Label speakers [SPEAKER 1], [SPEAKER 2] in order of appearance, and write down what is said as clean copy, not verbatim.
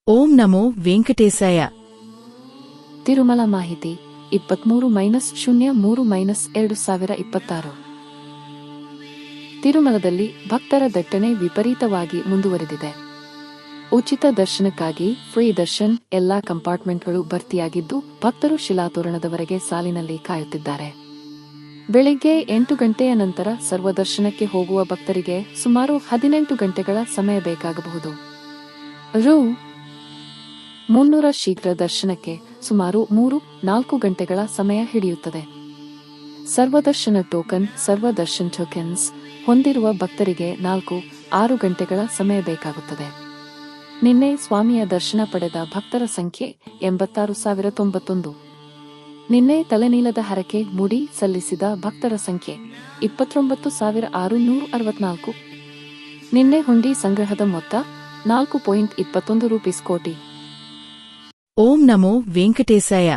[SPEAKER 1] ಓಂ ನಮೋ ವೆಂಕಟೇಶಾಯ.
[SPEAKER 2] ತಿರುಮಲ ಮಾಹಿತಿ 23-03-2026. ತಿರುಮಲದಲ್ಲಿ ಭಕ್ತರ ದಟ್ಟಣೆ ವಿಪರೀತವಾಗಿ ಮುಂದುವರೆದಿದೆ. ಉಚಿತ ದರ್ಶನಕ್ಕಾಗಿ ಫ್ರೀ ದರ್ಶನ್ ಎಲ್ಲಾ ಕಂಪಾರ್ಟ್ಮೆಂಟ್ಗಳು ಭರ್ತಿಯಾಗಿದ್ದು, ಭಕ್ತರು ಶಿಲಾತೋರಣದವರೆಗೆ ಸಾಲಿನಲ್ಲಿ ಕಾಯುತ್ತಿದ್ದಾರೆ. ಬೆಳಿಗ್ಗೆ 8 ಗಂಟೆಯ ನಂತರ ಸರ್ವದರ್ಶನಕ್ಕೆ ಹೋಗುವ ಭಕ್ತರಿಗೆ ಸುಮಾರು 18 ಗಂಟೆಗಳ ಸಮಯ ಬೇಕಾಗಬಹುದು. ರೂ. 300 ಶೀಘ್ರ ದರ್ಶನಕ್ಕೆ ಸುಮಾರು 3-4 ಗಂಟೆಗಳ ಸಮಯ ಹಿಡಿಯುತ್ತದೆ. ಸರ್ವದರ್ಶನ ಟೋಕನ್ಸ್ ಹೊಂದಿರುವ ಭಕ್ತರಿಗೆ 4-6 ಗಂಟೆಗಳ ಸಮಯ ಬೇಕಾಗುತ್ತದೆ. ನಿನ್ನೆ ಸ್ವಾಮಿಯ ದರ್ಶನ ಪಡೆದ ಭಕ್ತರ ಸಂಖ್ಯೆ 86,091. ನಿನ್ನೆ ತಲೆನೀಲದ ಹರಕೆ ಮುಡಿ ಸಲ್ಲಿಸಿದ ಭಕ್ತರ ಸಂಖ್ಯೆ 29,664. ನಿನ್ನೆ ಹುಂಡಿ ಸಂಗ್ರಹದ ಮೊತ್ತ 4.21 ರೂಪೀಸ್ ಕೋಟಿ.
[SPEAKER 1] ಓಂ ನಮೋ ವೆಂಕಟೇಶಾಯ.